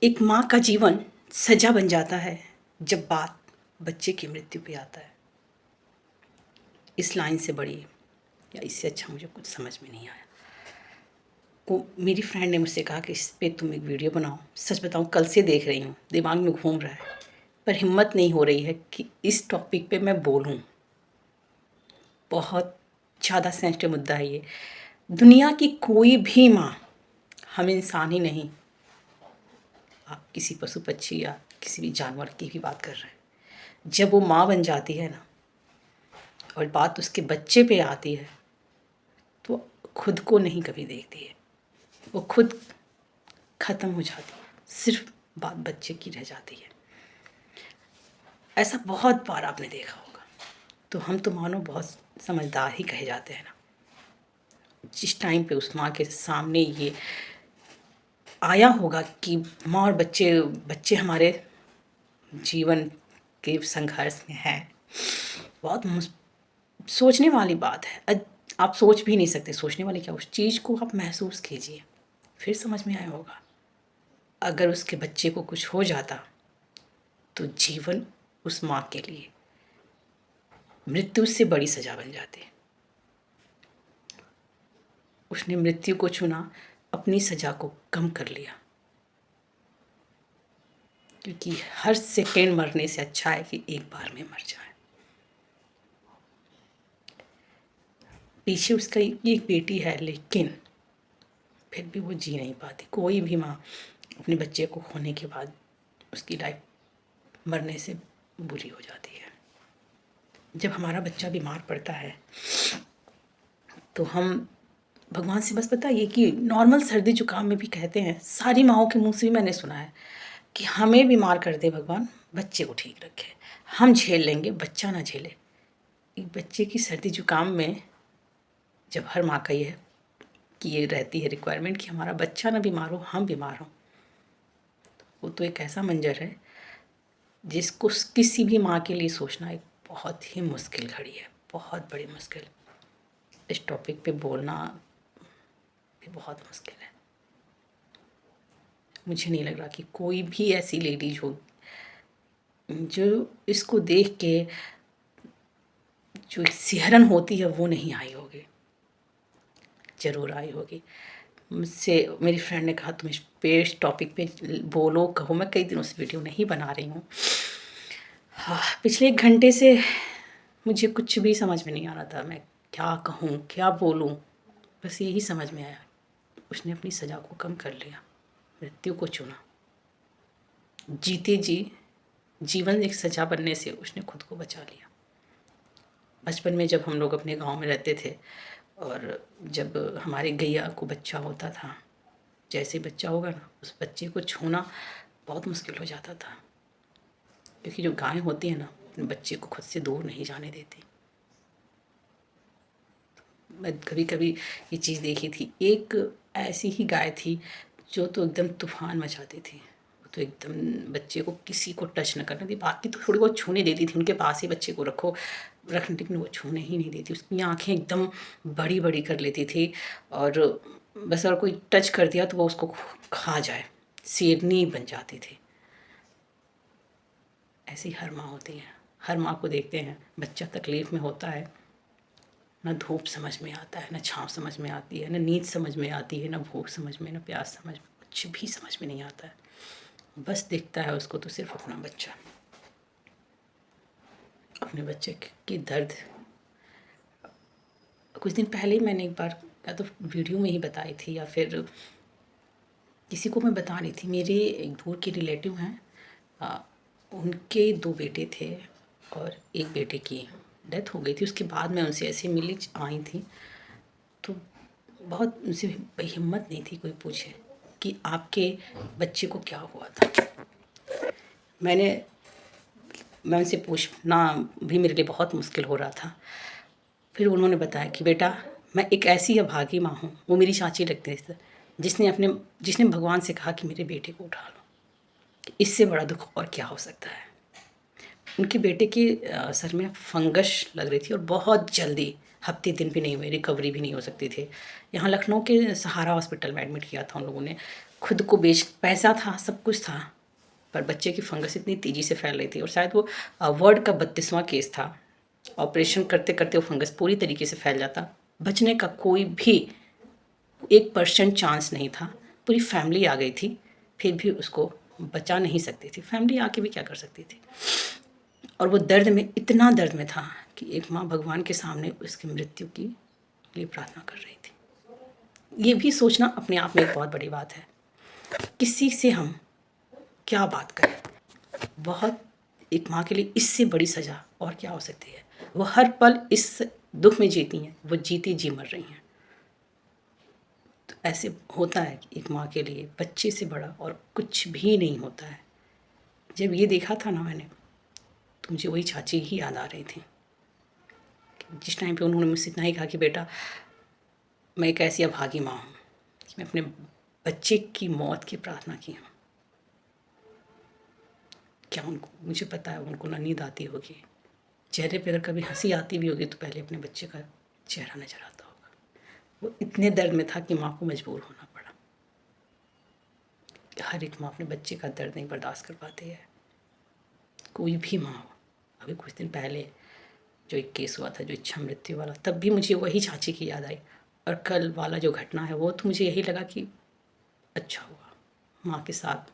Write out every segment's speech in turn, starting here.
एक माँ का जीवन सजा बन जाता है जब बात बच्चे की मृत्यु पे आता है। इस लाइन से बड़ी या इससे अच्छा मुझे कुछ समझ में नहीं आया। मेरी फ्रेंड ने मुझसे कहा कि इस पे तुम एक वीडियो बनाओ। सच बताऊं, कल से देख रही हूँ, दिमाग में घूम रहा है, पर हिम्मत नहीं हो रही है कि इस टॉपिक पे मैं बोलूँ। बहुत ज़्यादा सेंसिटिव मुद्दा है ये। दुनिया की कोई भी माँ, हम इंसान ही नहीं, आप किसी पशु पक्षी या किसी भी जानवर की भी बात कर रहे हैं, जब वो माँ बन जाती है ना और बात उसके बच्चे पे आती है तो खुद को नहीं कभी देखती है, वो खुद ख़त्म हो जाती है, सिर्फ बात बच्चे की रह जाती है। ऐसा बहुत बार आपने देखा होगा। तो हम तो मानो बहुत समझदार ही कहे जाते हैं ना। जिस टाइम पे उस माँ के सामने ये आया होगा कि माँ और बच्चे बच्चे हमारे जीवन के संघर्ष में हैं, बहुत सोचने वाली बात है। आप सोच भी नहीं सकते, सोचने वाली क्या, उस चीज़ को आप महसूस कीजिए, फिर समझ में आया होगा। अगर उसके बच्चे को कुछ हो जाता तो जीवन उस माँ के लिए मृत्यु से बड़ी सजा बन जाती। उसने मृत्यु को चुना, अपनी सजा को कम कर लिया, क्योंकि हर सेकेंड मरने से अच्छा है कि एक बार में मर जाए। पीछे उसका एक बेटी है, लेकिन फिर भी वो जी नहीं पाती। कोई भी माँ अपने बच्चे को खोने के बाद उसकी लाइफ मरने से बुरी हो जाती है। जब हमारा बच्चा बीमार पड़ता है तो हम भगवान से बस बताइए कि नॉर्मल सर्दी जुकाम में भी कहते हैं, सारी माँओं के मुँह से भी मैंने सुना है कि हमें बीमार कर दे भगवान, बच्चे को ठीक रखे, हम झेल लेंगे, बच्चा ना झेले। एक बच्चे की सर्दी जुकाम में जब हर माँ का ये कि ये रहती है रिक्वायरमेंट कि हमारा बच्चा ना बीमार हो, हम बीमार हों, वो तो एक ऐसा मंजर है जिसको किसी भी माँ के लिए सोचना एक बहुत ही मुश्किल घड़ी है, बहुत बड़ी मुश्किल। इस टॉपिक पे बोलना भी बहुत मुश्किल है। मुझे नहीं लग रहा कि कोई भी ऐसी लेडीज हो जो इसको देख के जो सिहरन होती है वो नहीं आई होगी, ज़रूर आई होगी। मुझसे मेरी फ्रेंड ने कहा तुम इस टॉपिक पे बोलो, कहो। मैं कई दिनों से वीडियो नहीं बना रही हूँ। हाँ, पिछले 1 घंटे से मुझे कुछ भी समझ में नहीं आ रहा था, मैं क्या कहूँ, क्या बोलूँ। बस यही समझ में आया, उसने अपनी सज़ा को कम कर लिया, मृत्यु को चुना। जीते जी जीवन एक सज़ा बनने से उसने खुद को बचा लिया। बचपन में जब हम लोग अपने गांव में रहते थे और जब हमारे गैया को बच्चा होता था, जैसे बच्चा होगा ना, उस बच्चे को छूना बहुत मुश्किल हो जाता था, क्योंकि जो गाय होती है ना, अपने बच्चे को खुद से दूर नहीं जाने देती। मैं कभी कभी ये चीज़ देखी थी, एक ऐसी ही गाय थी जो तो एकदम तूफान मचाती थी। वो तो एकदम बच्चे को किसी को टच न करने दी, बाकी तो थोड़ी बहुत छूने देती थी, उनके पास ही बच्चे को रखने, लेकिन वो छूने ही नहीं देती। उसकी आँखें एकदम बड़ी बड़ी कर लेती थी और बस अगर कोई टच कर दिया तो वो उसको खा जाए, शेरनी बन जाती थी। ऐसी हर माँ होती है। हर माँ को देखते हैं, बच्चा तकलीफ़ में होता है, ना धूप समझ में आता है, ना छाँव समझ में आती है, ना नींद समझ में आती है, ना भूख समझ में, ना प्यास समझ में, कुछ भी समझ में नहीं आता है। बस दिखता है उसको तो सिर्फ अपना बच्चा, अपने बच्चे की दर्द। कुछ दिन पहले ही मैंने एक बार या तो वीडियो में ही बताई थी या फिर किसी को मैं बता रही थी। मेरे एक दूर के रिलेटिव हैं, उनके 2 बेटे थे और एक बेटे की डेथ हो गई थी। उसके बाद मैं उनसे ऐसे मिली आई थी तो बहुत उनसे हिम्मत नहीं थी कोई पूछे कि आपके बच्चे को क्या हुआ था। मैं उनसे पूछना भी मेरे लिए बहुत मुश्किल हो रहा था। फिर उन्होंने बताया कि बेटा, मैं एक ऐसी अभागी माँ हूँ, वो मेरी चाची लगती थी, जिसने भगवान से कहा कि मेरे बेटे को उठा लो। इससे बड़ा दुख और क्या हो सकता है। उनके बेटे के सर में फंगस लग रही थी और बहुत जल्दी, हफ्ते दिन भी नहीं हुए, रिकवरी भी नहीं हो सकती थी। यहाँ लखनऊ के सहारा हॉस्पिटल में एडमिट किया था उन लोगों ने। खुद को बेच, पैसा था, सब कुछ था, पर बच्चे की फंगस इतनी तेज़ी से फैल रही थी और शायद वो वर्ल्ड का 32वां केस था। ऑपरेशन करते करते वो फंगस पूरी तरीके से फैल जाता, बचने का कोई भी 1% चांस नहीं था। पूरी फैमिली आ गई थी, फिर भी उसको बचा नहीं सकती थी। फैमिली आके भी क्या कर सकती थी। और वो दर्द में, इतना दर्द में था कि एक माँ भगवान के सामने उसकी मृत्यु की लिए प्रार्थना कर रही थी। ये भी सोचना अपने आप में एक बहुत बड़ी बात है। किसी से हम क्या बात करें। बहुत, एक माँ के लिए इससे बड़ी सज़ा और क्या हो सकती है। वो हर पल इस दुख में जीती हैं, वो जीती जी मर रही हैं। तो ऐसे होता है कि एक माँ के लिए बच्चे से बड़ा और कुछ भी नहीं होता है। जब ये देखा था ना मैंने, तो मुझे वही चाची ही याद आ रही थी। जिस टाइम पे उन्होंने मुझसे इतना ही कहा कि बेटा, मैं एक ऐसी अभागी माँ हूँ कि मैं अपने बच्चे की मौत की प्रार्थना की हूँ। क्या उनको, मुझे पता है उनको ना नींद आती होगी, चेहरे पे अगर कभी हंसी आती भी होगी तो पहले अपने बच्चे का चेहरा नजर आता होगा। वो इतने दर्द में था कि माँ को मजबूर होना पड़ा। हर एक माँ अपने बच्चे का दर्द नहीं बर्दाश्त कर पाती है, कोई भी माँ हो। अभी कुछ दिन पहले जो एक केस हुआ था, जो इच्छा मृत्यु वाला, तब भी मुझे वही चाची की याद आई। और कल वाला जो घटना है वो तो मुझे यही लगा कि अच्छा हुआ माँ के साथ,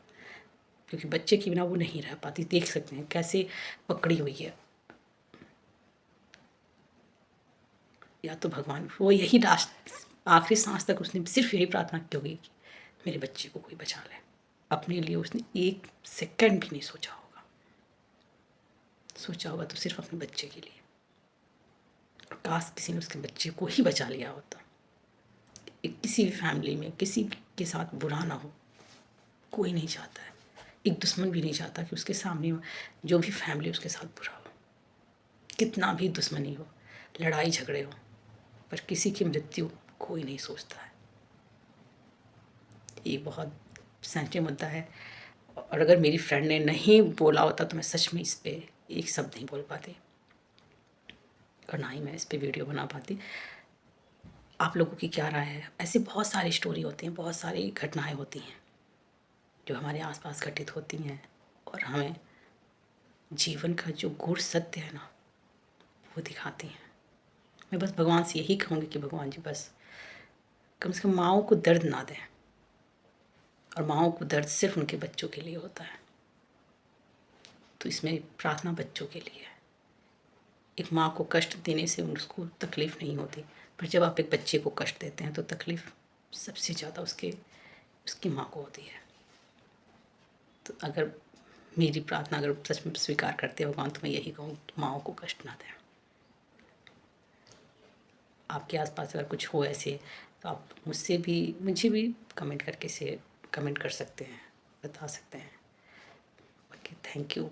क्योंकि बच्चे के बिना वो नहीं रह पाती। देख सकते हैं कैसे पकड़ी हुई है। या तो भगवान, वो यही लास्ट आखिरी सांस तक उसने सिर्फ यही प्रार्थना की होगी कि मेरे बच्चे को कोई बचा ले। अपने लिए उसने 1 सेकंड भी नहीं सोचा होगा। सोचा होगा तो सिर्फ अपने बच्चे के लिए। काश किसी ने उसके बच्चे को ही बचा लिया होता। किसी भी फैमिली में किसी के साथ बुरा ना हो, कोई नहीं चाहता है। एक दुश्मन भी नहीं चाहता कि उसके सामने जो भी फैमिली उसके साथ बुरा हो। कितना भी दुश्मनी हो, लड़ाई झगड़े हो, पर किसी की मृत्यु कोई नहीं सोचता है। ये बहुत सेंसिटिव मुद्दा है। और अगर मेरी फ्रेंड ने नहीं बोला होता तो मैं सच में इस पे एक शब्द नहीं बोल पाती, और ना ही मैं इस पे वीडियो बना पाती। आप लोगों की क्या राय है। ऐसी बहुत सारी स्टोरी होती हैं, बहुत सारी घटनाएं होती हैं जो हमारे आसपास घटित होती हैं, और हमें जीवन का जो गूढ़ सत्य है ना, वो दिखाती हैं। मैं बस भगवान से यही कहूँगी कि भगवान जी बस कम से कम माँओं को दर्द ना दें। और माँओं को दर्द सिर्फ उनके बच्चों के लिए होता है, तो इसमें प्रार्थना बच्चों के लिए है। एक माँ को कष्ट देने से उसको तकलीफ़ नहीं होती, पर जब आप एक बच्चे को कष्ट देते हैं तो तकलीफ़ सबसे ज़्यादा उसकी माँ को होती है। तो अगर मेरी प्रार्थना अगर सच में स्वीकार करते हैं भगवान, तो मैं यही कहूँ माँओं को कष्ट ना दें। आपके आसपास अगर कुछ हो ऐसे, तो आप मुझे भी कमेंट कर सकते हैं, बता सकते हैं। Okay, thank you.